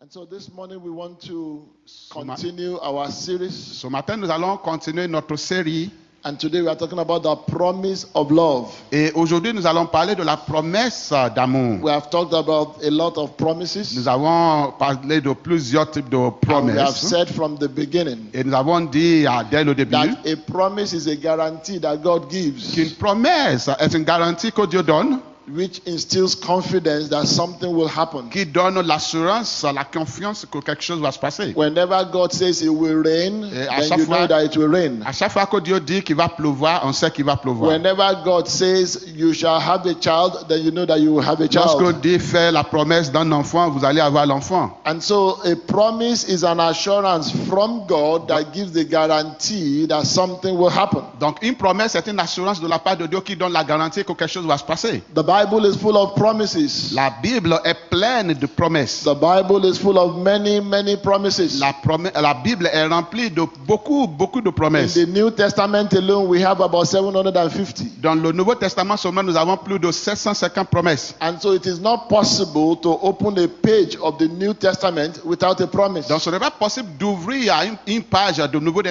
And so this morning we want to continue our series. Ce matin, nous allons continuer notre série. And today we are talking about the promise of love. Et aujourd'hui, nous allons parler de la promesse d'amour. We have talked about a lot of promises. Nous avons parlé de plusieurs types de And we have promesses. said from the beginning Et nous avons dit dès le début that a promise is a guarantee that God gives, qu'une promesse est une garantie que Dieu donne, which instills confidence that something will happen. qui donne l'assurance, la confiance que quelque chose va se passer. Whenever God says it will rain, à then chaque you fois- know that it will rain. À chaque fois que Dieu dit qu'il va pleuvoir, on sait qu'il va pleuvoir. Whenever God says you shall have a child, then you know that you will have a Lorsque child. Dieu fait la promesse d'un enfant, vous allez avoir l'enfant. And so a promise is an assurance from God that gives the guarantee that something will happen. Donc une promesse est une assurance de la part de Dieu qui donne la garantie que quelque chose va se passer. The Bible is full of promises. La Bible est pleine de promesses. The Bible is full of many, many promises. La Bible est remplie de beaucoup de In promesses. the New Testament alone, we have about 750. Dans le Nouveau Testament seulement, nous avons plus de 750 promesses. And so it is not possible to open a page of the New Testament without a promise. Donc ce n'est pas possible d'ouvrir une page du Nouveau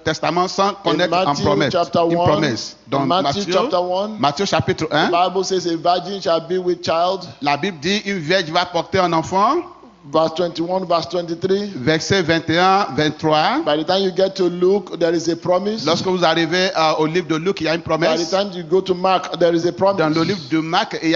Testament sans connaître In en Matthew promesse. chapter Une 1, promesse. Dans in Matthew chapter 1, Matthieu chapitre the 1, Bible says a virgin shall be with child. la Bible dit une vierge va porter un enfant. Verse 21, verse 23. Verset 21, 23. By the time you get to Luke, there is a promise. Lorsque vous arrivez au livre de Luc, il y a une By the promesse. time you go to Mark, there is a promise. Dans le livre de Marc, il y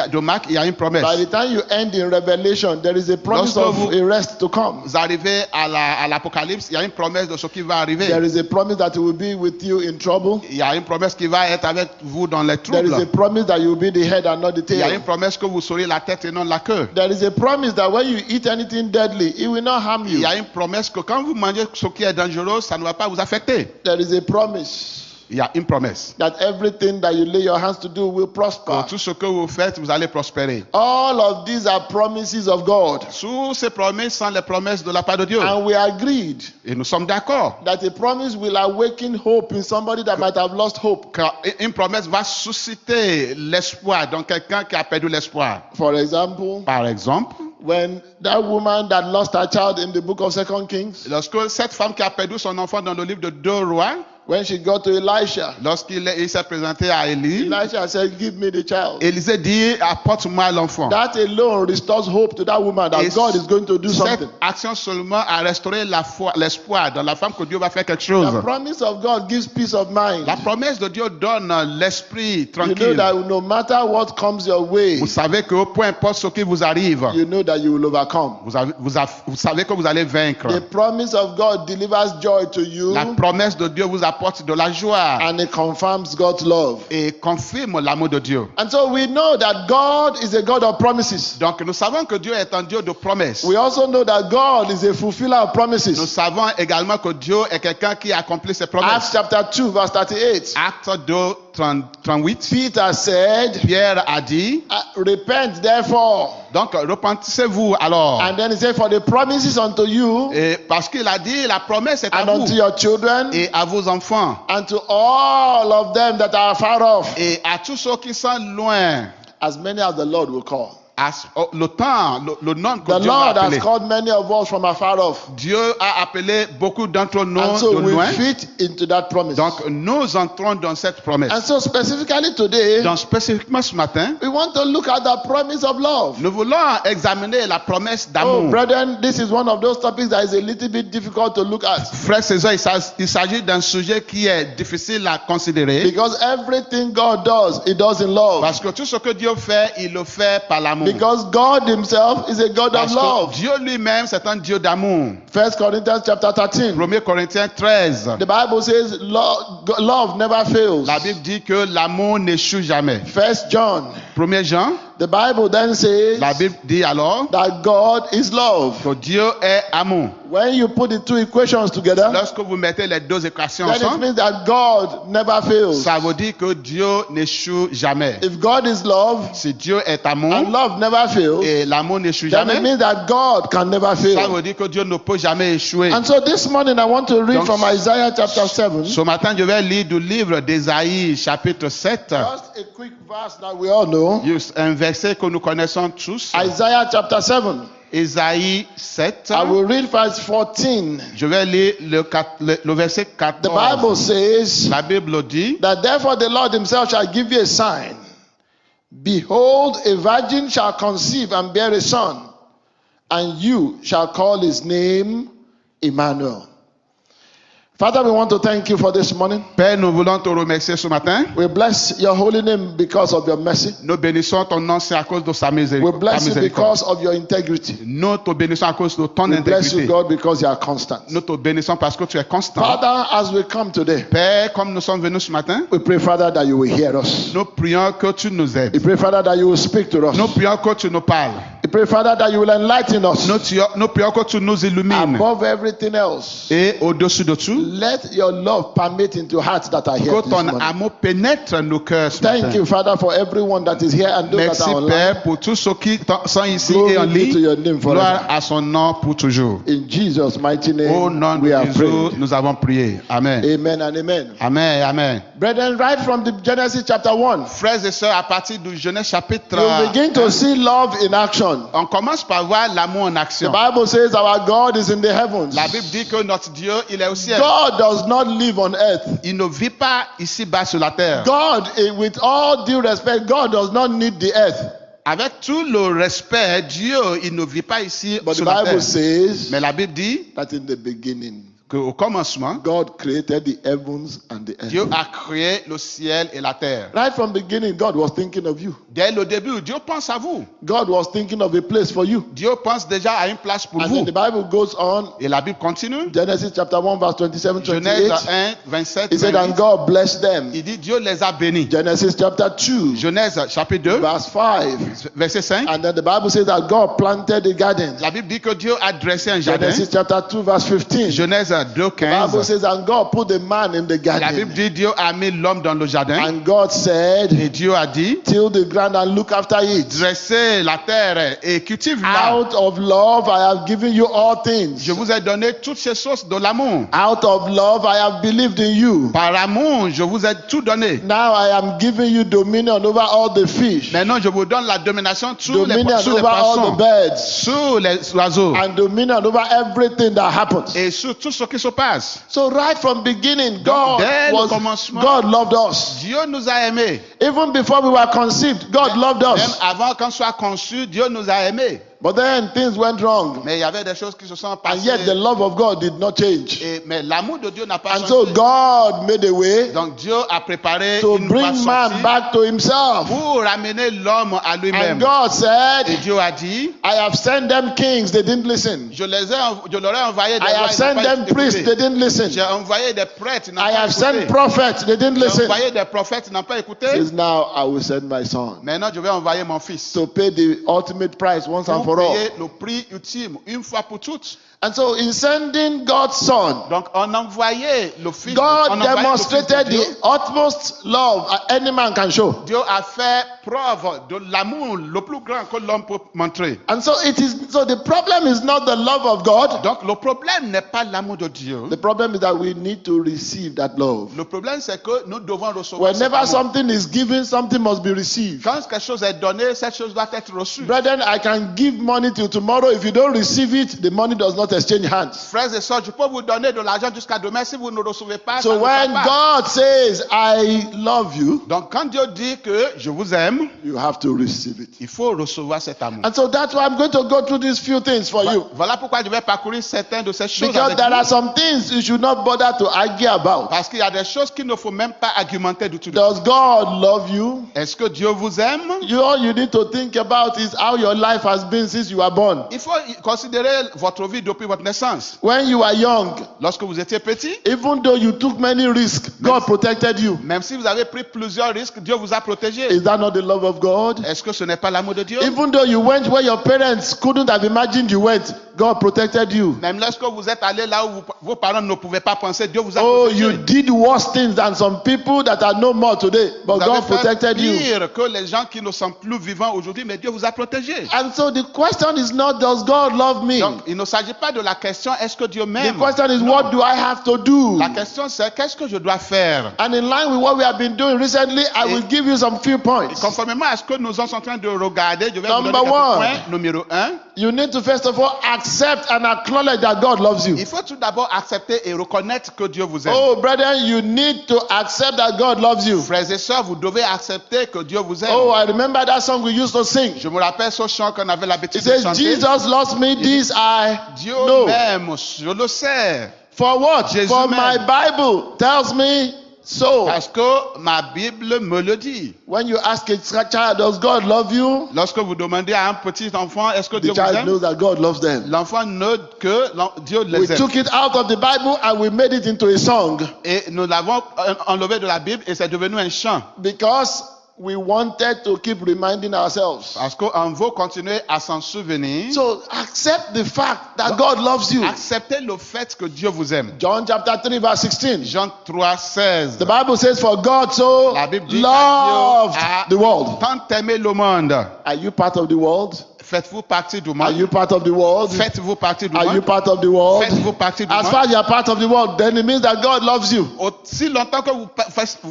a une By promesse. the time you end in Revelation, there is a promise Lorsque of vous- a rest to come. Vous arrivez à l'Apocalypse, il y a une promesse de ce qui va arriver. There is a promise that he will be with you in trouble. Il y a une promesse qui va être avec vous dans les There is a troubles. promise that you will be the head and not the Il y a une tail. promesse que vous serez la tête et non la queue. There is a promise that when you eat anything deadly, it will not harm Il you. y a une promesse que quand vous mangez ce qui est dangereux, ça ne va pas vous affecter. There is a promise Il y a une promesse. that everything that you lay your hands to do will prosper. Pour tout ce que vous faites, vous allez prospérer. All of these are promises of God. Sous ces promesses sont les promesses de la part de Dieu. And we agreed Et nous sommes d'accord. that a promise will awaken hope in somebody that might have lost hope. Une promesse va susciter l'espoir dans quelqu'un qui a perdu l'espoir. For example, Par exemple, when that woman that lost her child in the book of 2 Kings, lorsque cette femme qui a perdu son enfant dans le livre de 2 Rois, when she got to Elisha, il s'est présenté à Élie, Elisha said, "Give me the child." Élisée dit, apporte-moi l'enfant. That alone restores hope to that woman that Et God is going to do cette something. action seulement a restauré la foi, l'espoir dans la femme que Dieu va faire quelque chose. The promise of God gives peace of mind. La promesse de Dieu donne l'esprit You know tranquille. that no matter what comes your way, Vous savez que peu importe ce qui vous arrive, you know that you will overcome. vous savez que vous allez vaincre. The promise of God delivers joy to you, La promesse de Dieu vous apporte de la joie and it confirms God's love. et confirme l'amour de Dieu. And so we know that God is a God of promises. Donc nous savons que Dieu est un Dieu de promesses. We also know that God is a fulfiller of Nous promises. savons également que Dieu est quelqu'un qui accomplit ses Acts promesses. chapter 2, verse 38. Acte 2, 38. Peter said, Pierre a dit, "Repent therefore." donc repentissez-vous alors. And then he said, "For the promises unto you Et parce qu'il a dit, la promesse est à and unto vous your children et à vos enfants and to all of them that are far off, et à tous ceux qui sont loin. as many as the Lord will call." Le temps, le nom que The Dieu va Lord has appeler. called many of us from afar off. Dieu a appelé beaucoup d'entre nous And so de we loin. fit into that promise. Donc nous entrons dans cette promesse. And so specifically today, Donc spécifiquement ce matin, we want to look at the promise of love. nous voulons examiner la promesse Oh, d'amour. brethren, this is one of those topics that is a little bit difficult to look at. Frères et sœurs, il s'agit d'un sujet qui est difficile à considérer. Because everything God does, He does in love. Parce que tout ce que Dieu fait, il le fait par l'amour. Because God Himself is a God of Parce que love. Dieu lui-même, c'est un Dieu d'amour. 1 Corinthians chapter 13. 1 Corinthiens 13. The Bible says love never fails. La Bible dit que l'amour n'échoue jamais. 1 John. 1 Jean, The Bible then says la Bible dit alors that God is love. que Dieu est amour. When you put the two equations together, Lorsque vous mettez les deux équations then it ensemble, means that God never fails. ça veut dire que Dieu n'échoue jamais. If God is love Si Dieu est amour and love never fails, et l'amour n'échoue then it jamais, means that God can never ça fail. veut dire que Dieu ne peut jamais échouer. And so this morning I want to read Donc, from Isaiah chapter 7. Ce matin, je vais lire du livre d'Ésaïe, chapitre 7. Just a quick verse that we all know. Juste un verset que nous connaissons tous. Isaiah chapter 7. Ésaïe 7. I will read verse 14. Je vais lire le verset The 14. Bible says La Bible dit, that therefore the Lord himself shall give you a sign. Behold, a virgin shall conceive and bear a son, and you shall call his name Emmanuel. Father, we want to thank you for this morning. Père, nous voulons te remercier ce matin. We bless your holy name because of your mercy. Nous bénissons ton nom, c'est à cause de sa We miséricorde. bless you because of your integrity. Nous te bénissons à cause de ton We bless you, intégrité. God, because you are constant. Nous te bénissons parce que tu es constant. Father, as we come today, Père, comme nous sommes venus ce matin, we pray, Father, that you will hear us. nous prions que tu nous aides. We pray, Father, that you will speak to us. Nous prions que tu nous parles. We pray, Father, that you will enlighten us. Nous prions que tu nous illumines. Above everything else, Et au-dessus de tout, let your love permeate into hearts that are here que this ton morning. amour pénètre nos cœurs ce matin. Thank you, Father, for everyone that is here and those Merci that are online. Père pour tous ceux qui sont ici Glory et en be to your ligne. name forever. Gloire à son nom pour toujours. In Jesus' mighty name, Au nom de we are Jésus, praying. nous avons prié. Amen. Amen and amen. Amen. Amen. Brethren, right from the Genesis chapter 1, Frères et sœurs, à partir du Genèse chapitre you begin to 1, see love in action. on commence par voir l'amour en The action. Bible says our God is in the heavens. La Bible dit que notre Dieu, il est au ciel. God does not live on earth. Il ne vit pas ici-bas sur la terre. God, with all due respect, God does not need the earth. Avec tout le respect, Dieu, il ne vit pas ici But the sur la Bible terre. says Mais la Bible dit that in the beginning, qu'au commencement, God created the heavens and the Dieu earth. a créé le ciel et la terre. Right from the beginning, God was thinking of you. Dès le début, Dieu pense à vous. God was thinking of a place for you. Dieu pense déjà à une place pour And vous. then the Bible goes on, Et la Bible continue. Genesis chapter 1, verse 27, Genèse 28. 1, 27, He said, and 28. God blessed them. Il dit Dieu les a bénis. Genesis chapter 2, Genèse chapitre 2, verse 5. verset 5. And then the Bible says that God planted a garden. La Bible dit que Dieu a dressé un jardin. Genesis chapter 2, verse 15. Genèse 2, The Bible 15. says, and God put the man in the La Bible garden. dit Dieu a mis l'homme dans le jardin. And God said, Et Dieu a dit till the ground and look after it. dressez la terre et cultive-la. Out of love, I have given you all things. Je vous ai donné toutes ces sources de l'amour. Out of love, I have believed in you. Par amour, je vous ai tout donné. Now I am giving you dominion over all the fish, Maintenant, je vous donne la domination sur les dominion poissons, over all the birds, sur les oiseaux and dominion over everything that happens. et sur tout ce qui se passe. So right from beginning, Donc, dès le commencement, God loved us. Dieu nous a aimés. Even before we were conceived, God loved Même us. avant qu'on soit conçu, Dieu nous a aimés. But then things went wrong. Mais il y avait des choses qui se sont And passées. yet the love of God did not change. Mais l'amour de Dieu n'a pas And changé. so God made a way Donc Dieu a préparé to une voie bring man sortie back to himself. pour ramener l'homme à And lui-même. God Et said, Dieu a dit, I have sent them kings, they didn't listen. je leur ai envoyé des I rois, have ils sent n'ont pas them priests, écouté. they didn't listen. J'ai envoyé des prêtres, ils n'ont I pas have sent écouté. prophets, they didn't J'ai listen. envoyé des prophètes, ils n'ont pas écouté. Says now I will send my son Maintenant, je vais envoyer mon fils to pay the ultimate price once and pour for all. payer le prix ultime, une fois pour toutes. And so in sending God's son, Donc, on envoyait le fils. God on envoyait le fils de demonstrated Dieu. the utmost love any man can show. Dieu a fait preuve de l'amour le plus grand que l'homme peut montrer. And so the problem is not the love of God. Donc, le problème n'est pas l'amour de Dieu. The problem is that we need to receive that love. Le problème, c'est que nous devons recevoir cet Whenever amour. something is given, something must be received. Quand quelque chose est donné, cette chose doit être reçue. Brethren, I can give money till tomorrow. If you don't receive it, the money does not exchange hands. Frères et sœurs, je peux vous donner de l'argent jusqu'à demain. Si vous ne recevez pas, ça So ne when va pas. God says, I love you, Donc, quand Dieu dit que je vous aime, you have to receive it. il faut recevoir cet amour. And so that's why I'm going to go through these few things for you. Voilà pourquoi je vais parcourir certaines de ces choses Because avec there vous. are some things you should not bother to argue about. Parce qu'il y a des choses qu'il ne faut même pas argumenter du tout. Does God love you? Est-ce que Dieu vous aime? All you need to think about is how your life has been since you were born. Il faut considérer votre vie depuis votre naissance. When you were young, Lorsque vous étiez petit, even though you took many risks, God protected you. même si vous avez pris plusieurs risques, Dieu vous a protégé. Is that not the love of God? Est-ce que ce n'est pas l'amour de Dieu? Even though you went where your parents couldn't have imagined you went, God protected you. Même lorsque vous êtes allé là où vos parents ne pouvaient pas penser, Dieu vous a Oh, protégé. you did worse things than some people that are no more today, but Vous avez God fait protected you. pire que les gens qui ne sont plus vivants aujourd'hui, mais Dieu vous a protégé. And so the question is not, does God love me? Donc, il ne s'agit pas de la question, est-ce que Dieu The m'aime? question is, Non. what do I have to do? La question c'est, qu'est-ce que je dois faire? And in line with what we have been doing recently, I will give you some few Et points. conformément à ce que nous sommes en train de regarder, je vais vous donner Number quelques one. points. Numéro 1, You need to first of all accept and acknowledge that God loves you. il faut tout d'abord accepter et reconnaître que Dieu vous aime. Oh, brethren, you need to accept that God loves you. Frères et sœurs, vous devez accepter que Dieu vous aime. Oh, I remember that song we used to sing. Je me rappelle ce chant qu'on avait It l'habitude de says, chanter. Jesus loves me, this I Dieu know. m'aime, je le sais. For what? Jésus For my m'aime. Bible tells me so. Parce que ma Bible me le dit. When you ask a child, does God love you? Lorsque vous demandez à un petit enfant, est-ce que Dieu The vous child aime? knows that God loves them. L'enfant note que Dieu We les aime. took it out of the Bible and we made it into a song Et nous l'avons enlevé de la Bible et c'est devenu un chant. because we wanted to keep reminding ourselves. Parce qu'on veut continuer à s'en souvenir. So accept the fact that God loves you. Acceptez le fait que Dieu vous aime. John chapter 3 verse 16. Jean 3, 16. The Bible says, for God so La Bible dit loved que the Dieu a world. tant aimé le monde. Are you part of the world? Faites-vous partie du Are monde? you part of the world? Faites-vous partie du Are you monde? part of the world? Faites-vous partie du As monde? far as you are part of the world, then it means that God loves you. Aussi longtemps que vous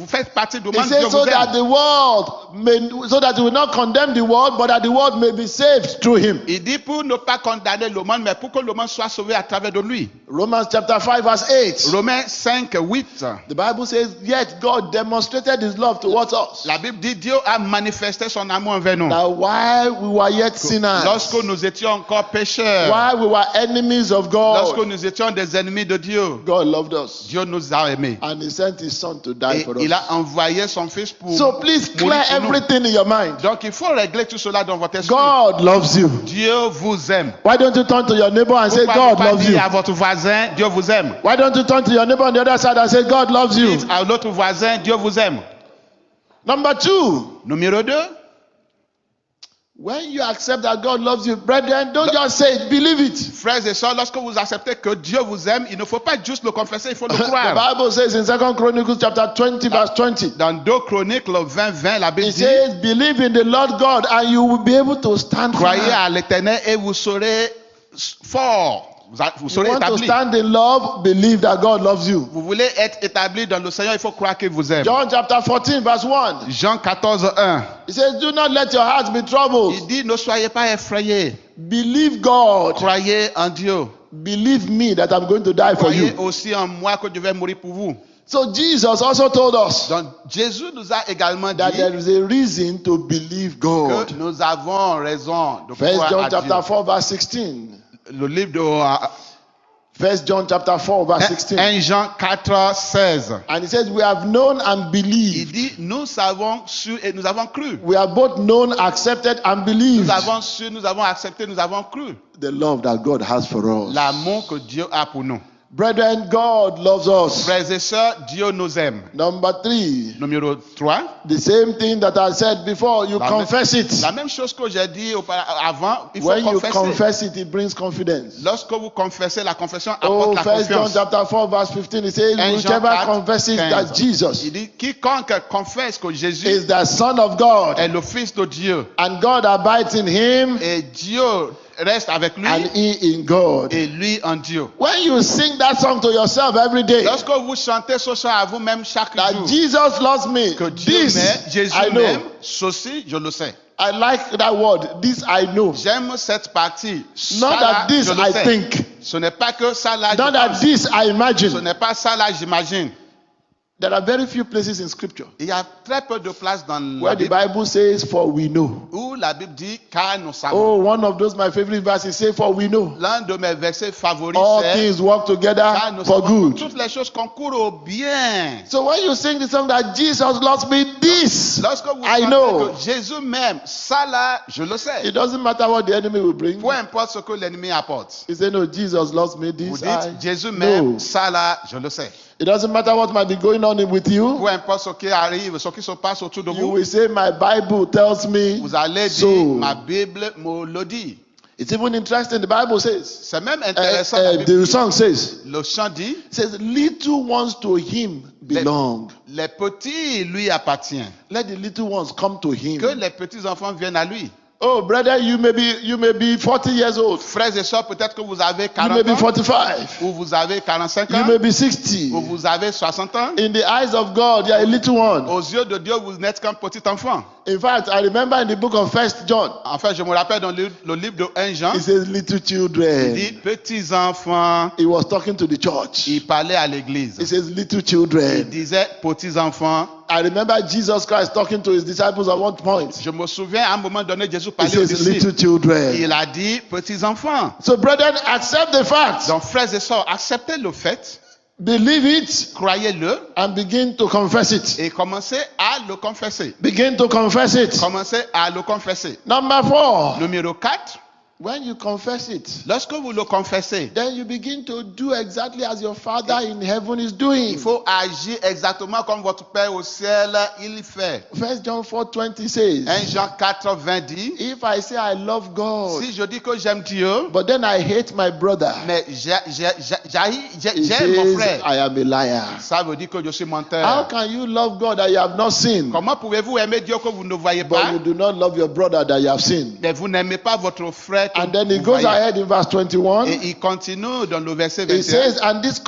faites partie du He monde, Dieu says vous so that aime. the world may, so that you will not condemn the world, but that the world may be saved through him. Il dit pour ne pas condamner le monde, mais pour que le monde soit sauvé à travers de lui. Romans chapter 5 verse 8. Romains 5, 8. The Bible says, yet God demonstrated his love towards us. La Bible dit Dieu a manifesté son amour envers nous. That while we were yet sinners, Lorsque nous étions encore pécheurs, while we were enemies of lorsque God, nous étions des ennemis de Dieu, God loved us. Dieu nous a aimés. And he sent his son to die Et for il us. a envoyé son fils pour So please mourir clear pour nous. everything in your mind. Donc il faut régler tout cela dans votre esprit. God loves you. Dieu vous aime. Why don't you turn to your neighbor and say, Pourquoi ne God pas loves you? dire à votre voisin, Dieu vous aime? Why don't you turn to your neighbor on the other side and say, God loves you? Dites à l'autre voisin, Dieu vous aime. Number two, Numéro 2, when you accept that God loves you, brethren, don't just say it, believe it. frères et sœurs, lorsque vous acceptez que Dieu vous aime, il ne faut pas juste le confesser, il faut le The croire. Bible says in 2 Chronicles chapter 20 verse 20, Dans 2 Chroniques, le 20, 20, la Bible it dit, says, believe in the Lord God and you will be able to stand croyez firm. à l'Éternel et vous serez fort. Vous You serez want to établi. stand in love, believe that God loves you. Vous voulez être établi dans le Seigneur, il faut croire qu'il vous aime. John chapter 14 verse 1, Jean 14, 1. it says, do not let your hearts be troubled. Il dit, ne soyez pas effrayés. Believe God. Croyez en Dieu. Believe me that I'm going to die for Croyez you. aussi en moi que je vais mourir pour vous. So Jesus also told us Donc Jésus nous a également dit that there is a reason to believe God. que nous avons raison de First croire John à chapter Dieu. 4 verse 16. Le livre de First John chapter 4 verse 16. 1 Jean 4, 16. And it says, we have known and Il believed. dit, nous avons su et nous avons cru. We have both known, accepted, and believed Nous avons su, nous avons accepté, nous avons cru. the love that God has for us. L'amour que Dieu a pour nous. Brethren, God loves us. Frères et sœurs, Dieu nous aime. Number 3, Numéro 3. the same thing that I said before, you La confess it. La même chose que j'ai dit avant, il faut When you confesser. confess it, it brings confidence. Lorsque vous confessez, la confession Oh, apporte la First John confiance. chapter 4 verse 15, it says, 1 Jean whichever 4, confesses 15. that Jesus Il dit, quiconque confesse que Jésus is the Son of God, est le Fils de Dieu and God abides in him, et Dieu reste avec lui and he in God. et lui en Dieu. When you sing that song to yourself every day, Lorsque vous chantez ce chant à vous-même chaque that jour, Jesus loves me, que Dieu this m'aime, Jésus I m'aime, know. ceci je le sais. I like that word, this I know. J'aime cette partie. Not Ça, là, that this je le I sais. think, Ce n'est pas que ça là, je not that pense. this I Ce imagine. n'est pas ça là, j'imagine. There are very few places in scripture Il y a très peu de places dans la where the Bible Bible says, for we know. où la Bible dit car nous savons. Oh, one of those my favorite verses say, for we know. L'un de mes versets favoris All c'est things work together car nous for savons good. que toutes les choses concourent au bien. So when you sing the song that Jesus loves me, this Lorsque vous I sentez know. que Jésus m'aime, ça là, je le sais. It doesn't matter what the enemy will bring. Peu importe ce que l'ennemi apporte. He said, no, Jesus loves me, Vous this dites, I Jésus m'aime, know. ça là, je le sais. It doesn't matter what might be going on with you. Peu importe ce qui arrive, ce qui se passe autour de You vous, will say, my Bible tells me vous allez so. dire, ma Bible me le dit. It's even interesting. The Bible says, C'est même intéressant. La Bible the dit, song says, le chant dit, little ones to him belong. les petits lui appartiennent. Let the little ones come to him. Que les petits enfants viennent à lui. Oh, brother, you may be 40 years old. Frères et sœurs, peut-être que vous avez You 40 may be ans, 45. ou vous avez 45 You ans, may be 60. ou vous avez 60 ans. In the eyes of God, you are a little one. Aux yeux de Dieu, vous n'êtes qu'un petit enfant. In fact, I remember in the book of 1 John, Enfin, je me rappelle dans le livre de 1 Jean, it says little il children. dit petits enfants. He was talking to the church. Il parlait à l'église. He says little Il children. disait petits enfants. I remember Jesus Christ talking to his disciples at one point. Je me souviens, à un moment donné, Jésus He parlait aux says disciples. little children. Il a dit petits enfants. So, brethren, accept the fact. Donc, frères et sœurs, acceptez le fait, Believe it croyez-le and begin to confess it. et commencez à le confesser. Begin to confess it. Commencez à le confesser. Number 4. Numéro 4, When you confess it, lorsque vous le confessez, then you begin to do exactly as your Father in heaven is doing. il faut agir exactement comme votre Père au ciel, il fait. 1 John 4:20 says, 1 Jean 4, 20 dit, if I say I love God, si je dis que j'aime Dieu, but then I hate my brother, mais he j'aime mon says frère, I am a liar. ça veut dire que je suis How menteur. can you love God that you have not sinned, Comment pouvez-vous aimer Dieu que vous ne voyez but pas, you do not love your brother that you have sinned? mais vous n'aimez pas votre frère que And then he vous goes voyez? ahead in verse 21. Et il continue dans le verset He 21. says, and this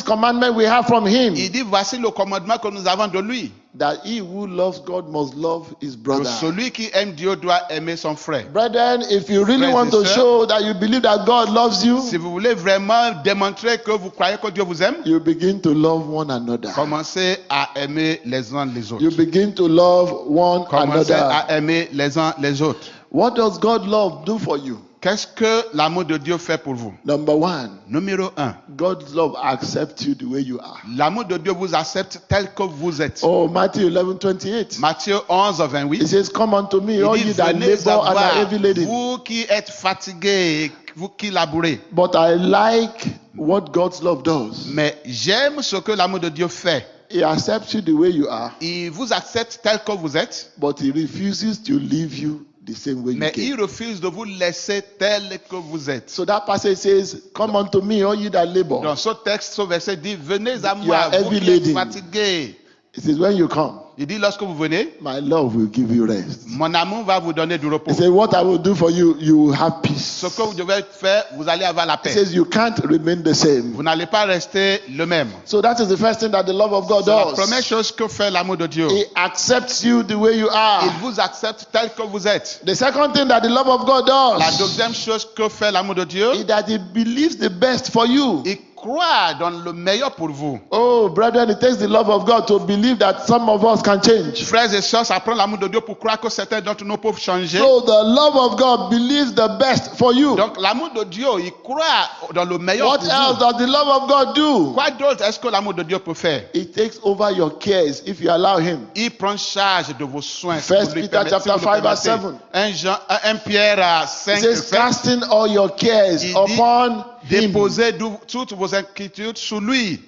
commandment we have from him, Il dit, voici le commandement que nous avons de lui. that he who loves God must love his Que brother. celui qui aime Dieu doit aimer son frère. Brethren, if you really Frères want et to sœurs, show that you believe that God loves you, Si vous voulez vraiment démontrer que vous croyez que Dieu vous aime, you begin to love one another. commencez à aimer les uns les autres. You begin to love one Commencez another. à aimer les uns les autres. What does God love do for you? Qu'est-ce que l'amour de Dieu fait pour vous? Number 1, Numéro 1, God's love accepts you the way you are. l'amour de Dieu vous accepte tel que vous êtes. Oh, Matthew 11:28. Matthieu 11, It 28. says, come unto me, all Il dit, ye that venez labor and are à heavy laden. vous qui êtes fatigués, vous qui labourez. But I like what God's love does. Mais j'aime ce que l'amour de Dieu fait. He accepts you the way you are, Il vous accepte tel que vous êtes, but he refuses to leave you the same way you mais came. il refuse de vous laisser tel que vous êtes. So that passage says, come unto me, all ye that labor. Dans ce texte, ce verset dit, venez à You moi, are vous heavy qui êtes laden. fatigués. It says, when you come, Il dit, lorsque vous venez, my love will give you rest. mon amour va vous donner du repos. He said, what I will do for you, you will have peace. Ce que vous devez faire, vous allez avoir la He paix. says, you can't remain the same. Vous n'allez pas rester le même. So that is the first thing that the love of God C'est la première does. chose que fait l'amour de Dieu. He accepts you the way you Il are. vous accepte tel que vous êtes. The second thing that the love of God La does deuxième chose que fait l'amour de Dieu, is that he believes the best for you. il croit dans le meilleur pour vous. Oh, brethren, it takes the love of God to believe that some of us can change. Frères et sœurs, ça prend l'amour de Dieu pour croire que certains d'entre nous peuvent changer. So the love of God believes the best for you. Donc l'amour de Dieu, il croit dans le meilleur What pour else vous. does the love of God do? Quoi d'autre est-ce que l'amour de Dieu peut faire? He takes over your cares if you allow him. Il prend charge de vos soins. si First vous lui Peter permettez- chapter si vous le 5 verse permettez. 7. 1 Pierre He 5, says, 7. casting all your cares Il dit, upon him. Déposez toutes vos inquiétudes sur lui.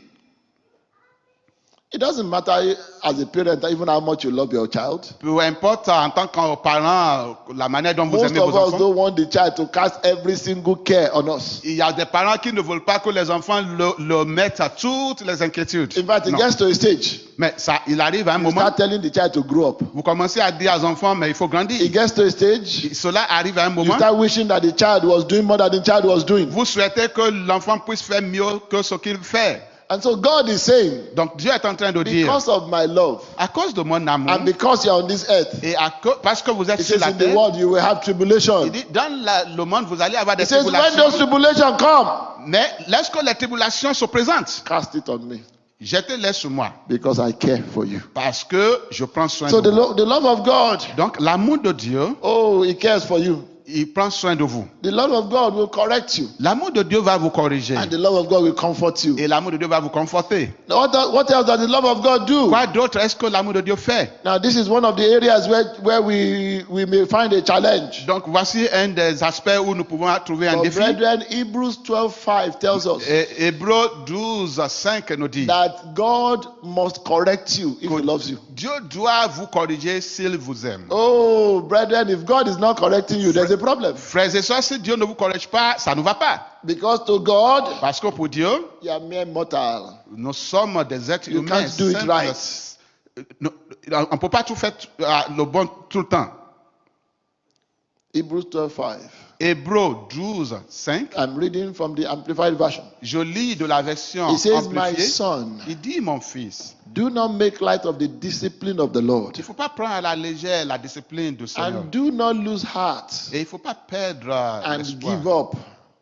It doesn't matter as a parent, even how much you love your child. Peu importe en tant que parent, la manière dont vous Most aimez of vos us enfants. don't want the child to cast every single care on us. Il y a des parents qui ne veulent pas que les enfants le mettent à toutes les inquiétudes. In fact, it Non. gets to a stage. Mais ça, il arrive à un You moment, start telling the child to grow up. vous commencez à dire aux enfants, mais il faut grandir. It gets to a stage. Cela arrive à un You moment, start wishing that the child was doing more than the child was doing. vous souhaitez que l'enfant puisse faire mieux que ce qu'il fait. And so God is saying, Donc Dieu est en train de dire, because of my love à cause de mon amour, and because you're on this earth, et parce que vous êtes it sur says la in the terre, world you will have tribulation. il dit, dans le monde, vous allez avoir des It says when those tribulations. tribulations come, Mais lorsque les tribulations se présentent, cast it on me jetez-les sur moi. because I care for you. Parce que je prends soin So de vous. the love of God, Donc l'amour de Dieu, oh, he cares for you. il prend soin de vous. The love of God will correct you. L'amour de Dieu va vous corriger. And the love of God will comfort you. Et l'amour de Dieu va vous conforter. What else does the love of God do? Quoi d'autre est-ce que l'amour de Dieu fait? Now, this is one of the areas where we may find a challenge. Donc voici un des aspects où nous pouvons trouver un But défi. brethren, Hebrews 12:5 tells us Et Hébreux 12, 5 nous dit, that God must correct you if he loves you. Dieu doit vous corriger s'il vous aime. Oh, brethren, if God is not correcting you, there's is a problem. Frères et sœurs, si Dieu ne vous corrige pas, ça ne va pas. Because to God, Parce que pour Dieu, you are mere mortal. nous sommes des êtres You humains. can't do it simples. right. On ne peut pas tout faire le bon tout le temps. Hebrews 12:5. Hébreux 12, 5. I'm reading from the Amplified Version. Je lis de la version It says, My amplifiée. son, Il dit, mon fils, do not make light of the discipline of the Lord, il ne faut pas prendre à la légère la discipline du Seigneur. and do not lose heart Et il ne faut pas perdre and l'espoir. give up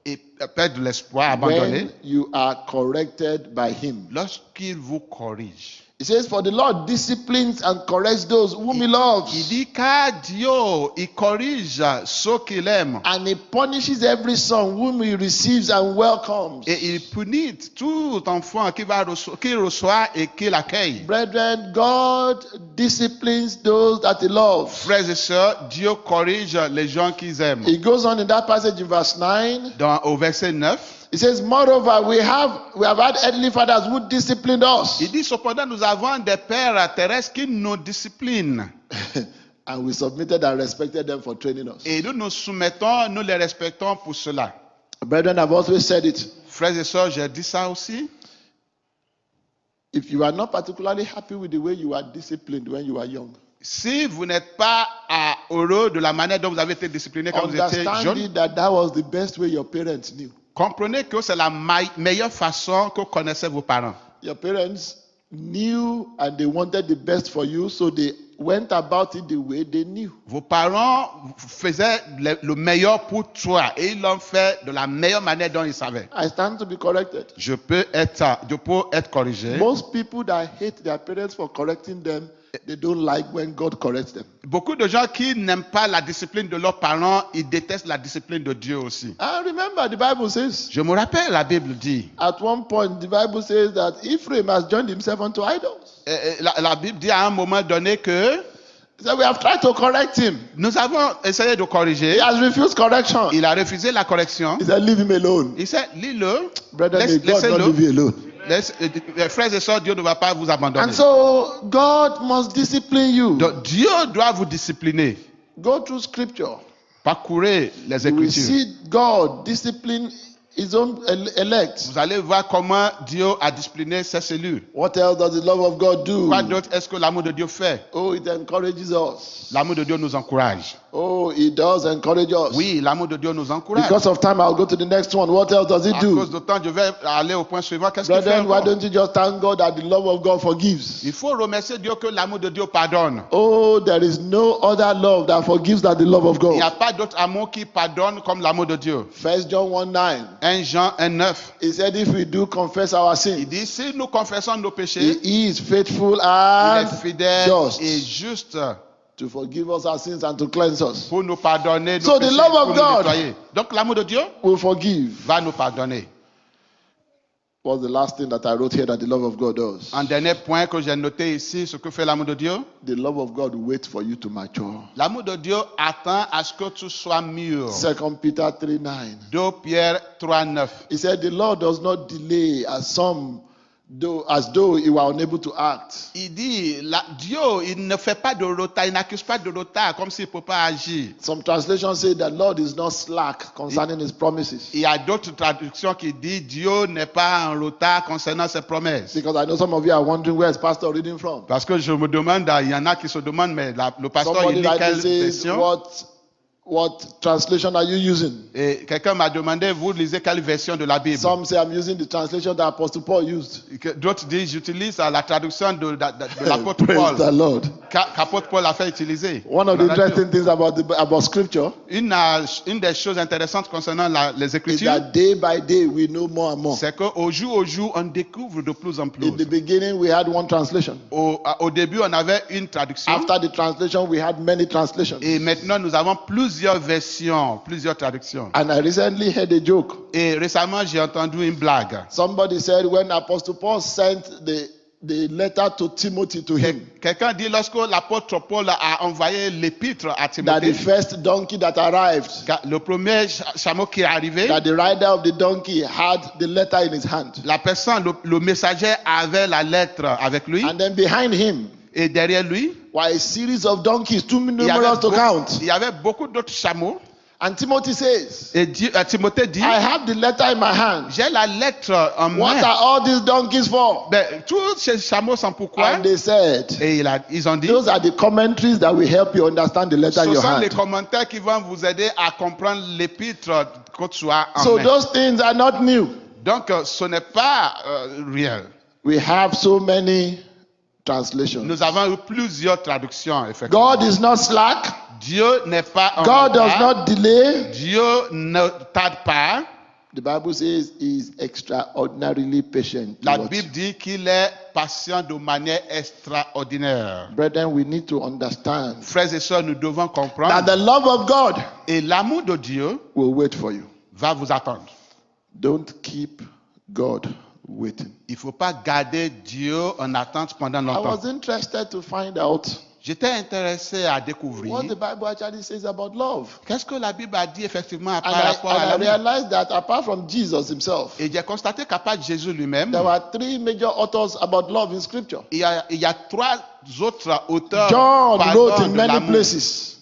Et perdre l'espoir, abandonner, when you are corrected by him. lorsqu'il vous corrige. It says, For the Lord disciplines and corrects those whom he loves, Il dit car Dieu, il corrige ceux qu'il aime. and he punishes every son whom he receives and welcomes. Et il punit tout enfant qu'il reçoit et qu'il accueille. Brethren, God disciplines those that he loves. Frères et sœurs, Dieu corrige les gens qu'il aime. He goes on in that passage in verse 9. Au verset 9, It says, Moreover, we have had earthly fathers who disciplined us. il dit cependant nous avons des pères terrestres qui nous disciplinent. And we submitted and respected them for training us. Et nous nous soumettons, nous les respectons pour cela. Brethren, I've always said it. Frères et sœurs, j'ai dit ça aussi. If you are not particularly happy with the way you are disciplined when you are young, Si vous n'êtes pas heureux de la manière dont vous avez été discipliné quand vous étiez understand jeune, it that was the best way your parents knew. comprenez que c'est la meilleure façon que connaissaient vos parents. Your parents knew and they wanted the best for you, so they went about it the way they knew. Vos parents faisaient le meilleur pour toi et ils l'ont fait de la meilleure manière dont ils savaient. I stand to be corrected. Je peux être corrigé. Most people that hate their parents for correcting them, they don't like when God corrects them. Beaucoup de gens qui n'aiment pas la discipline de leurs parents, ils détestent la discipline de Dieu aussi. And remember, the Bible says, Je me rappelle, la Bible dit, at one point, the Bible says that Ephraim has joined himself unto idols. la Bible dit à un moment donné que So we have tried to correct him. nous avons essayé de He corriger. has refused correction. Il a refusé la correction. He said, leave him alone. Il sait, lis-le, Brother, may God not leave you alone. frères et sœurs, Dieu ne va pas vous abandonner. And so God must discipline you. Donc, Dieu doit vous discipliner. Go through scripture. Parcourez les You will Écritures. see God discipline his own elect. Vous allez voir comment Dieu a discipliné ses cellules. What else does the love of God do? Quoi d'autre est-ce que l'amour de Dieu fait? Oh, it encourages us. L'amour de Dieu nous encourage. Oh, it does encourage us. Oui, l'amour de Dieu nous encourage. Because of time, I'll go to the next one. What else does it À do? cause de temps, je vais aller au point suivant. Qu'est-ce qu'il fait Brethren, why encore? don't you just thank God that the love of God forgives? Il faut remercier Dieu que l'amour de Dieu pardonne. Oh, there is no other love that forgives than the love of Il n'y a God. pas d'autre amour qui pardonne comme l'amour de Dieu. 1 John 1:9. 1 Jean 1,9. He said, if we do confess our Il sins, dit, si nous confessons nos péchés, He is faithful il and est fidèle just et juste to forgive us our sins and to cleanse us. pour nous pardonner nos So the péchés, love of pour nous God nettoyer. Donc l'amour de Dieu Will forgive. va nous pardonner. What's the last thing that I wrote here that the love of God does? Un dernier point que j'ai noté ici, ce que fait l'amour de Dieu. The love of God waits for you to mature. L'amour de Dieu attend à ce que tu sois mûr. 2 Peter 3:9. 2 Pierre 3,9. He said, the Lord does not delay as though he were unable to act. Il dit, Dieu, il ne fait pas de retard, il n'accuse pas de retard comme s'il ne peut pas agir. Some translations say that Lord is not slack concerning his promises. Il y a d'autres traductions qui disent, Dieu n'est pas en retard concernant ses promesses. Because I know some of you are wondering where is Pastor reading from. Parce que je me demande, il y en a qui se demandent, mais le pasteur, il Somebody lit quelle rightly says, version? what translation are you using? Et quelqu'un m'a demandé, vous lisez quelle version de la Bible? Some say I'm using the translation that Apostle Paul used. D'autres disent, j'utilise la traduction de l'apôtre Praise Paul, the Lord. qu'apôtre Paul a fait utiliser. One of the interesting things about scripture Une des choses intéressantes concernant les is Écritures, that day by day we know more and more. c'est qu'au jour au jour, on découvre de plus en plus. In the beginning we had one translation. Au début, on avait une traduction. After the translation we had many translations. Et maintenant, nous avons plusieurs versions, plusieurs traductions. And I recently heard a joke. Et récemment, j'ai entendu une blague. Somebody said when Apostle Paul sent the letter to Timothy to him, Quelqu'un dit, lorsque l'apôtre Paul a envoyé l'épître à that the Timothée, first donkey that arrived, le premier chameau qui est arrivé, that the rider of the donkey had the letter in his hand. la personne, le messager avait la lettre avec lui. And then behind him Et derrière lui, were a series of donkeys, too il y numerous to count. avait beaucoup d'autres chameaux. And Timothy says, Et Timothée dit, I have the letter in my hand. j'ai la lettre en What main. are all these donkeys for? Ben, tous ces chameaux sont pourquoi? And they said, Et ils ont dit, those are the commentaries that will help you understand the letter in ce your sont les hand. commentaires qui vont vous aider à comprendre l'épître que tu as en So main. those things are not new. Donc, ce n'est pas réel. We have so many translations. Nous avons eu plusieurs traductions, effectivement. God is not slack. Dieu n'est pas en God does retard. not delay. Dieu ne tarde pas. The Bible says he is extraordinarily patient. La towards Bible dit qu'il est patient de manière extraordinaire. you. Brethren, we need to understand Frères et sœurs, nous devons that comprendre. the love of God Et l'amour de Dieu will wait for you. va vous attendre. Don't keep God waiting. Il ne faut pas garder Dieu en attente pendant I longtemps. was interested to find out J'étais intéressé à what découvrir the Bible actually says about love. qu'est-ce que la Bible a dit effectivement And par I, rapport à and I l'amour. realized that apart from Jesus himself, Et j'ai constaté qu'à part Jésus lui-même, there were three major authors about love in Scripture. il y a trois autres auteurs John parlant wrote in de many l'amour. places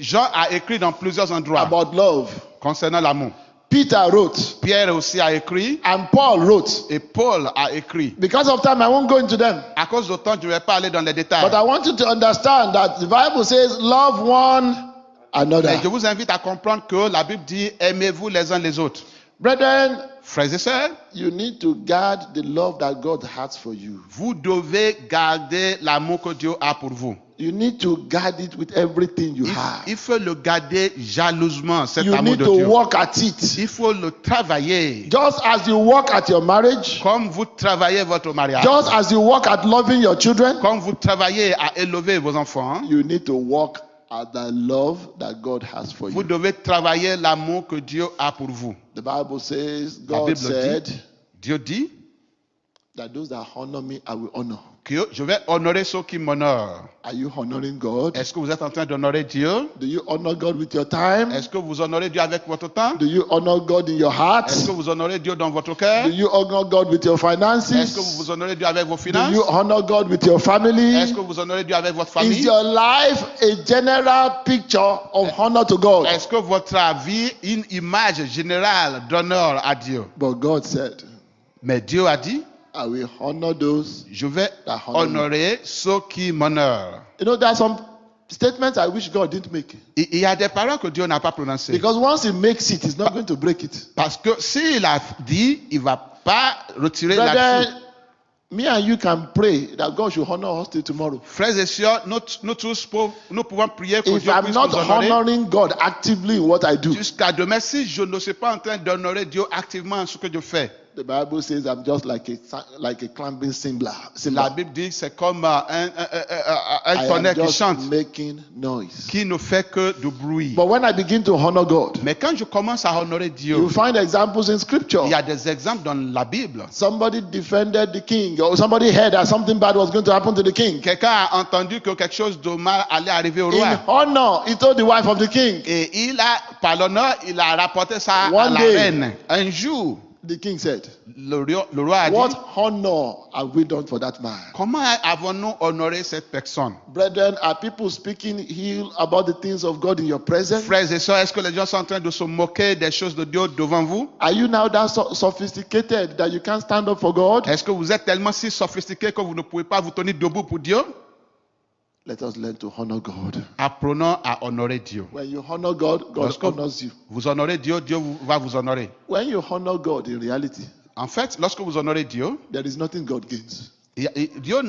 Jean a écrit dans plusieurs endroits about love. concernant l'amour. Peter wrote, Pierre aussi a écrit and Paul wrote. et Paul a écrit. Because of time, I won't go into them. À cause du temps, je ne vais pas aller dans les détails. But I want you to understand that the Bible says, love one Mais je another. vous invite à comprendre que la Bible dit aimez-vous les uns les autres. Brethren, Frères et sœurs, you need to guard the love that God has for you. vous devez garder l'amour que Dieu a pour vous. You need to guard it with everything you have. Il faut le garder jalousement, cet You amour need de to Dieu. work at it. Il faut le travailler. Just as you work at your marriage, Comme vous travaillez votre mariage, just as you work at loving your children, comme vous travaillez à élever vos enfants, you need to work at the love that God has for vous you. devez travailler l'amour que Dieu a pour vous. The Bible says, La God Bible said dit, Dieu dit that those that honor me, I will honor. que je vais honorer ceux qui m'honorent. Are you honoring God? Est-ce que vous êtes en train d'honorer Dieu? Do you honor God with your time? Est-ce que vous honorez Dieu avec votre temps? Do you honor God in your heart? Est-ce que vous honorez Dieu dans votre cœur? Do you honor God with your finances? Est-ce que vous honorez Dieu avec vos Do finances? you honor God with your family? Est-ce que vous honorez Dieu avec votre Is famille? your life a general picture of honor to God? Est-ce que votre vie est une image générale d'honneur à Dieu? But God said, Mais Dieu a dit, I will honor those. je vais That honor me. honorer ceux qui m'honorent. You know, there are some statements I wish God didn't make. Il y a des paroles que Dieu n'a pas prononcées. Because once He makes it, He's not going to break it. Parce que s'il a dit, il ne va pas retirer la Brother, me and you can pray that God should honor us till tomorrow. Frères et sœurs, nous tous nous pouvons prier que If Dieu I'm puisse not nous honorer honoring God actively in what I do, jusqu'à demain. Si je ne suis pas en train d'honorer Dieu activement en ce que je fais, the Bible says I'm just like a clambing cymbal. la Bible dit que c'est comme un I am tonnerre qui just chante, making noise. qui ne fait que du bruit. But when I begin to honor God, Mais quand je commence à honorer Dieu, you find examples in Scripture. il y a des exemples dans la Bible. Somebody defended the king, or somebody heard that something bad was going to happen to the king. Quelqu'un a entendu que quelque chose de mal allait arriver au In roi. honor, he told the wife of the king. Et par l'honneur, il a rapporté ça à One la day. reine. Un jour, The king said, le roi a dit, what honor have we done for that man? comment avons-nous honoré cette personne? Brethren, are people speaking ill about the things of God in your presence? Frères et sœurs, est-ce que les gens sont en train de se moquer des choses de Dieu devant vous? Are you now that sophisticated that you can't stand up for God? Est-ce que vous êtes tellement si sophistiqué que vous ne pouvez pas vous tenir debout pour Dieu? Let us learn to honor God. Apprenons à honorer Dieu. When you honor God, God Lorsque honors you. vous honorez Dieu, Dieu va vous honorer. When you honor God in reality, En fait, lorsque vous honorez Dieu, there is nothing God gains. Dieu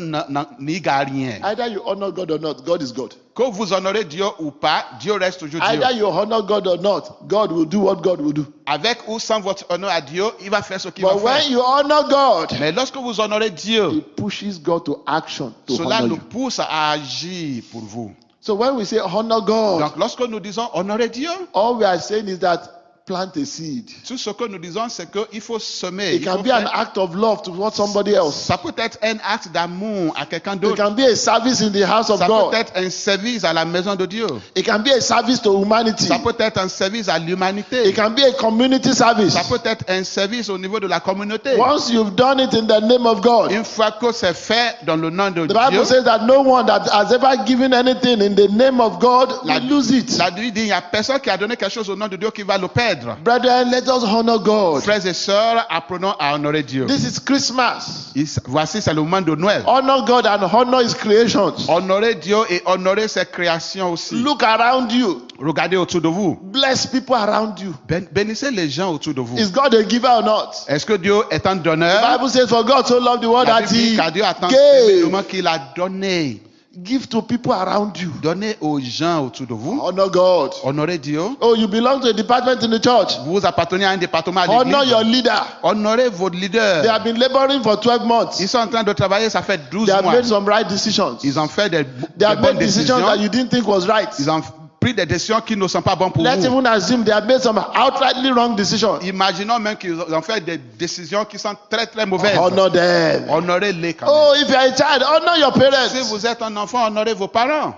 n'y gagne rien. Either you honor God or not, God is God. Que vous honorez Dieu ou pas, Dieu reste toujours Dieu. Either you honor God or not, God will do what God will do. Avec ou sans votre honneur à Dieu, il va faire ce qu'il va But when faire. you honor God, Mais lorsque vous honorez Dieu, it pushes God to action to cela honor nous you. pousse à agir pour vous. So when we say honor God, Donc lorsque nous disons honorer Dieu, all we are saying is that plant a seed. Tout ce que nous disons, c'est qu'il faut semer. It Il can faut be an faire- act of love towards somebody else. Ça peut être un acte d'amour à quelqu'un It d'autre. can be a service in the house of Ça peut God. être un service à la maison de Dieu. It can be a service to humanity. Ça peut être un service à l'humanité. It can be a community service. Ça peut être un service au niveau de la communauté. Once you've done it in the name of God, Une fois que c'est fait dans le nom de the Bible Dieu, says that no one that has ever given anything in the name of God La- will lose it. la Bible dit il n'y a personne qui a donné quelque chose au nom de Dieu qui va le perdre. Brethren, let us honor God. Frères et sœurs, apprenons à honorer Dieu. This is Christmas. Voici, c'est le moment de Noël. Honor God and honor His creations. Honorer Dieu et honorer ses créations aussi. Look around you. Regardez autour de vous. Bless people around you. Bénissez les gens autour de vous. Is God a giver or not? Est-ce que Dieu est un The donneur? Bible says, for God so loved the world La that Bible dit He qu'à Dieu a tant aimé le gave. monde qu'il a donné. Give to people around you. Donnez aux gens autour de vous. Honor God. Honorez Dieu. Oh, you belong to a department in the church. Vous appartenez à un département à Honor l'église. your leader. Honorez votre They leader. have been laboring for 12 months. Ils sont en train de travailler, ça fait 12 They have mois. made some right decisions. Ils ont fait des They have bonnes made decisions that décisions. you didn't think was right. Ils ont pris des décisions qui ne sont pas bonnes pour Let's vous. even assume they have made some outrightly wrong decisions. Imaginons même qu'ils ont fait des décisions qui sont très très mauvaises. Honor them. Honorez-les quand même. Oh, if you are a child, honor your Si parents. vous êtes un enfant, honorez vos parents.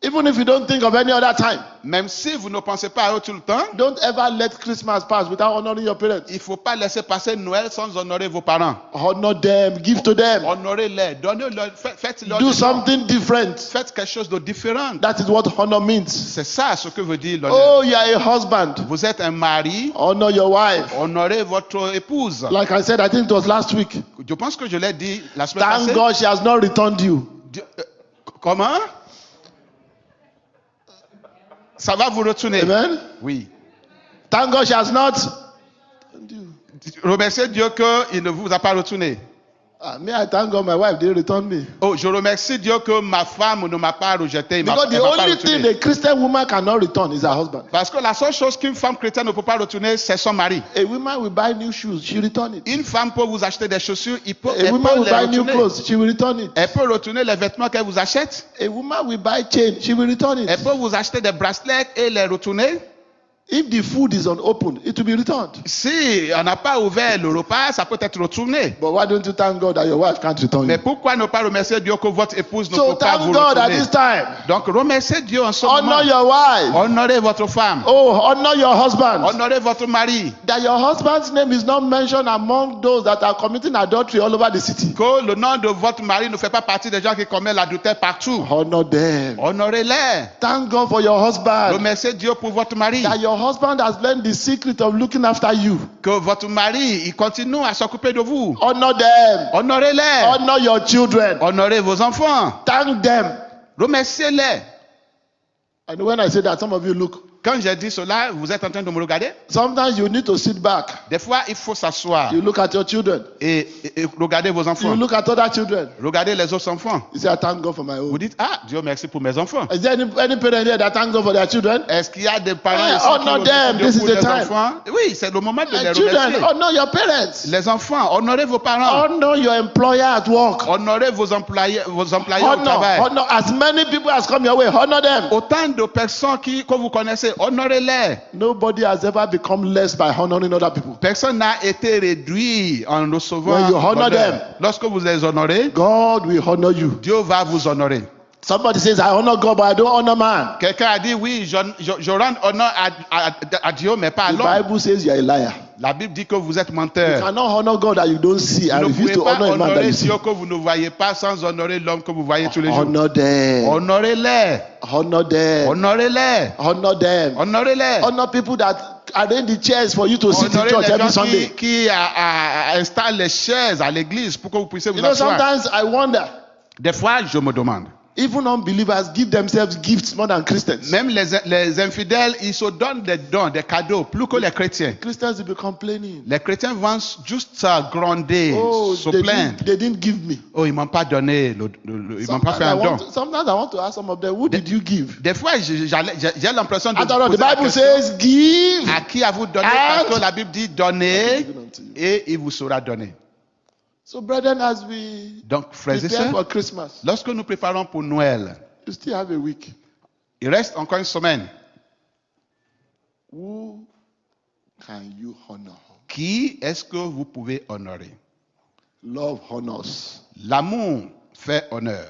Even if you don't think of any other time. Même si vous ne pensez pas à eux tout le temps, Don't ever let Christmas pass without honoring your parents. il ne faut pas laisser passer Noël sans honorer vos parents. Honor them. Give to them. Honorez-les, donnez-leur, faites-leur Do des dons. something different. Faites quelque chose de différent. That is what honor means. C'est ça ce que veut dire l'honneur. Oh, you are a husband. Vous êtes un mari, Honor your wife. honorez votre épouse. Like I said, I think it was last week. Je pense que je l'ai dit la semaine Thank passée. God she has not returned you. Comment? Ça va vous retourner. Amen. Oui. Thank God she has not. Remerciez Dieu qu'il ne vous a pas retourné. Me, I thank God my wife didn't return me. Oh, je remercie Dieu que ma femme ne m'a pas rejeté. Because the elle m'a pas only thing retourné. a Christian woman cannot return is her husband. Parce que la seule chose qu'une femme chrétienne ne peut pas retourner, c'est son mari. A woman will buy new shoes, she return it. Une femme peut vous acheter des chaussures, elle A peut woman will les buy new retourner. clothes, she will return it. Elle peut retourner les vêtements qu'elle vous achète. A woman will buy chain, she will return Elle it. peut vous acheter des bracelets et les retourner. If the food is unopened, it will be returned. Si on n'a pas ouvert le repas, ça peut être retourné. But why don't you thank God that your wife can't return Mais you? pourquoi ne pas remercier Dieu que votre épouse ne So peut pas thank vous God at retourner? this time. Donc remerciez Dieu en ce moment. Honor your wife. Honorez votre femme. Oh, honor your husband. Honorez votre mari. That your husband's name is not mentioned among those that are committing adultery all over the city. Que le nom de votre mari ne fait pas partie des gens qui commettent l'adultère partout. Honor them. Honorez-les. Thank God for your husband. Remerciez Dieu pour votre mari. That your husband has learned the secret of looking after you. Que votre mari, il continue à s'occuper de vous. Honor them. Honorez-les. Honor your children. Honorez vos enfants. Thank them. Remerciez-les. And when I say that, some of you look. Quand j'ai dit cela, vous êtes en train de me regarder. Sometimes you need to sit back. Des fois, il faut s'asseoir You look at your children. et regarder vos You enfants. look at other children. Regardez les autres enfants. You say, I thank God for my Vous own. dites, ah, Dieu merci pour mes enfants. Is there any parent here that thank God for their children? Est-ce qu'il y a des parents Yeah, ici honor qui remercient them. Dieu This is pour the les time. enfants? Oui, c'est le moment de les Children, remercier. honor your parents. Les enfants, honorez vos parents. Honor your employer at work. Honorez vos employés au Honor, travail. honor as many people as come your way. Honor them. Autant de personnes que vous connaissez, honorez-les. Nobody has ever become less by honoring other people. Personne n'a été réduit en recevant. When you honor l'honneur. them. Lorsque vous les honorez, God will honor you. Dieu va vous honorer. Somebody says, I honor God, but I don't honor man. Quelqu'un a dit, oui, je rends honneur à Dieu, mais pas à The l'homme. Bible says you are a liar. La Bible dit que vous êtes You menteur. cannot honor God that you don't see and Vous ne refuse pouvez to pas honor a man that honorer you see. Dieu que vous ne voyez pas sans honorer l'homme que vous voyez tous les jours. Honor them. Honorez-les. Honor them. Honorez-les. Honor them. Honorez-les. Honor people that arrange the chairs for you to sit in Honorez church les every gens Sunday. qui installent les chaises à l'église pour que vous puissiez vous You know, asseoir. sometimes I wonder, Des fois, je me demande. even unbelievers give themselves gifts more than Christians. Même les infidèles, ils se donnent des dons, des cadeaux, plus que les chrétiens. Christians will be complaining. Les chrétiens vont juste gronder, Oh, se they plaindre. didn't give me. Oh, ils m'ont pas donné, ils m'ont pas fait un don. Sometimes I want to ask some of them, who did you give? Des fois, j'ai l'impression de After all, the poser la Bible question, says, give. à qui avez-vous donné? And- Parce que la Bible dit donnez Given unto you. et il vous sera donné. So, brethren, as we Donc, frères et prepare sœurs, for Christmas, lorsque nous préparons pour Noël, you still have a week. il reste encore une semaine. Who can you honor? Qui est-ce que vous pouvez honorer? Love honors. L'amour fait honneur.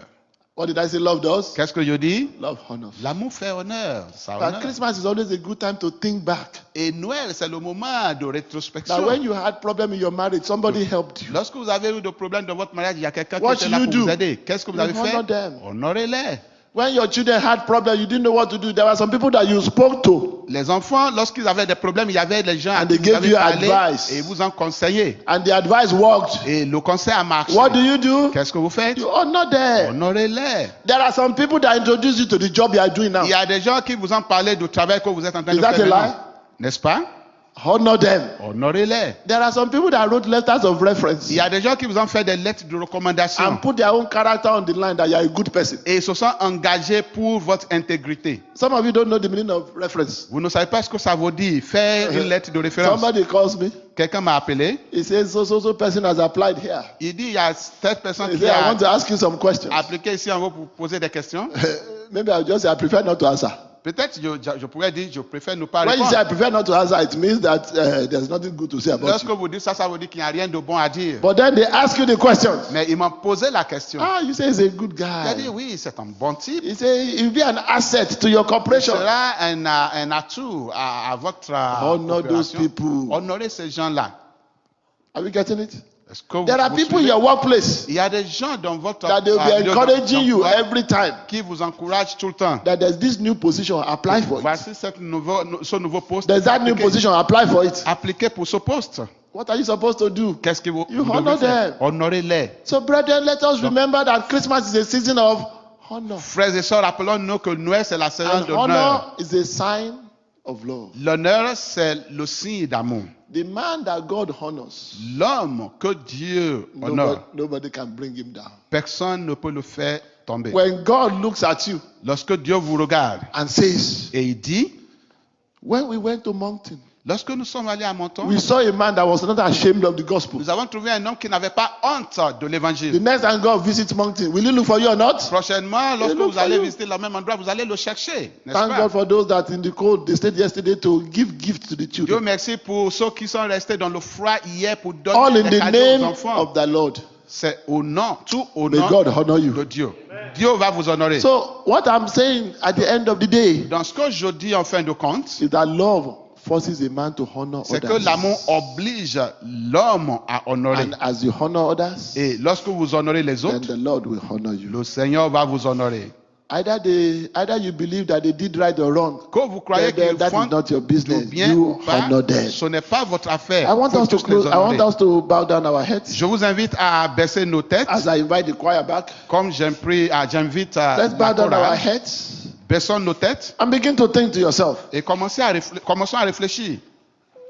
What did I say love does? Qu'est-ce que je dis? Love honors. L'amour fait honneur. Ça But honore. Christmas is always a good time to think back. Et Noël, c'est le moment de That rétrospection. when you had problem in your marriage, somebody helped you. Lorsque vous avez eu des problèmes dans votre mariage, il y a quelqu'un qui What était là you pour do? vous aider. Qu'est-ce que vous You avez fait? honor them. Honorez-les. When your children had problems, you didn't know what to do. There were some people that you spoke to, Les enfants, lorsqu'ils avaient des problèmes, il y avait des gens à And qui they vous gave avez you parlé advice. et vous en conseillez. and the advice worked. Et le conseil a marché. What do? Qu'est-ce que vous faites? You honor them. Honorez-les. There are some people that introduce you to the job you are doing now. Il y a des gens qui vous ont parlé du travail que vous êtes en train Is de that faire a maintenant. lie? N'est-ce pas? Honor them. Honorez-les. There are some people that wrote letters of reference Il y a des gens qui vous ont fait des lettres de recommandation and put their own character on the line that you are a good person. et ils se sont engagés pour votre intégrité. Some of you don't know the meaning of reference. Vous ne savez pas ce que ça veut dire, faire une lettre de référence. Somebody calls me. Quelqu'un m'a appelé. He says, so person has applied here. Il dit, il y a cette personne He qui said, I a want to ask you some questions. appliqué ici en haut pour poser des questions. Maybe I'll just say, I prefer not to answer. Peut-être je pourrais dire, je préfère ne pas When you say I répondre. prefer not to answer, it means that there's nothing good to say about Lorsque you. vous dites ça, ça veut dire qu'il n'y a rien de bon à dire. But then they ask you the questions. Mais ils m'ont posé la question. Ah, you say he's a good J'ai dit, guy. oui, c'est un bon type. He say he'll be an asset to your Il corporation. sera un atout à votre Honor those opération. people. Honorez ces gens-là. Are we getting it? Est-ce que There are vous people in suivez? your workplace Il y a des gens dans votre that they'll be lieu encouraging you d'emploi every time qui vous encouragent tout le temps. that there's this new position, apply for it. Voici ce nouveau poste. There's that new Appliquez- position, apply for it. Appliquez pour ce poste. What are you supposed to do? Qu'est-ce que vous You vous honor devez faire? them. Honorez-les. So, brethren, let us remember that Christmas is a season of honor. Frères et sœurs, rappelons-nous que Noël, c'est la saison And d'honneur. honor is a sign of love. L'honneur, c'est le signe d'amour. The man that God honors, L'homme que Dieu honore, nobody can bring him down. personne ne peut le faire tomber. When God looks at you Lorsque Dieu vous regarde and says, et il dit, when we went to mountain, lorsque nous sommes allés à Monton, we saw a man that was not ashamed of the gospel. nous avons trouvé un homme qui n'avait pas honte de The l'évangile. next time God visits mountain, will he look for you or not? Prochainement, lorsque look vous allez for you. visiter le même endroit, vous allez le chercher. N'est-ce Thank pas? God for those that in the cold, they stayed yesterday to give gifts to the Dieu children. merci pour ceux qui sont restés dans le froid hier pour All donner in des the cadeaux aux name enfants. of the Lord. C'est au nom, tout au May nom God honor you. de Dieu. Dieu va vous honorer. So, what I'm saying at the end of the day Dans ce que je dis en fin de compte, is that love forces a man to honor c'est que others. l'amour oblige l'homme à honorer. And as you honor others, Et lorsque vous honorez les then autres, the Lord will honor you. le Seigneur va vous honorer. Either you believe that they did right or wrong, Que vous croyez then qu'ils that font is not your du business. bien You ou pas, honor them. ce n'est pas votre affaire. I want Faut us to tous les close. I want honorer. us to bow down our heads Je vous invite à baisser nos têtes, as I invite the choir back. comme j'invite Let's bow la down our chorale. heads Baissons nos têtes and begin to think to yourself, et commençons à réfléchir.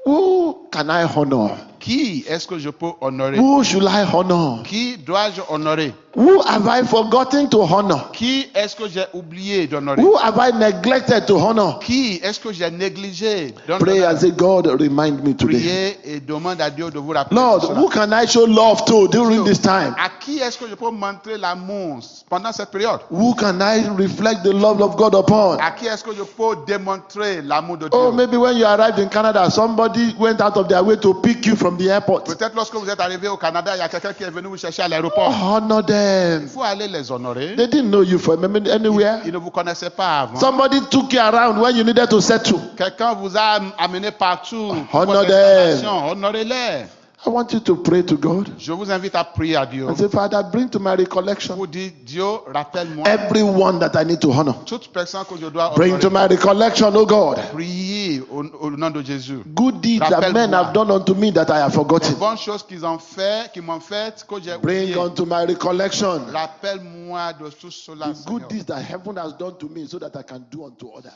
who can I honor? Qui est-ce que je peux honorer? Who should I honor? Qui dois-je honorer? Who have I forgotten to honor? Qui est-ce que j'ai oublié d'honorer? Who have I neglected to honor? Qui est-ce que j'ai négligé Pray d'honorer? and say, God, remind me today. Priez et demande à Dieu de vous rappeler. Lord, cela. who can I show love to during this time? À qui est-ce que je peux montrer l'amour pendant cette période? Who can I reflect the love of God upon? À qui est-ce que je peux démontrer l'amour de Dieu? Oh, maybe when you arrived in Canada, somebody went out of their way to pick you from the airport. Peut-être lorsque vous êtes arrivé au Canada, il y a quelqu'un qui est venu vous chercher à l'aéroport. Honor Il them. faut aller les honorer. They didn't know you from anywhere. Ils ne vous connaissaient pas avant. Somebody took you around when you needed to settle. Quelqu'un vous a amené partout. pour Honor votre them. installation. Honorez-les. I want you to pray to God Je vous invite à prier à Dieu. and say, Father, bring to my recollection Vous dites, Dieu, rappelle-moi everyone that I need to honor. toute personne que je dois Bring to honorer. my recollection, oh God, Priez au nom de Jésus. good deeds that men have done unto me that I have Les forgotten. bonnes choses qu'ils ont fait, qu'ils m'ont fait, que j'ai Bring oublié. unto my recollection Rappelle-moi de tout cela, the good Seigneur. deeds that heaven has done to me so that I can do unto others.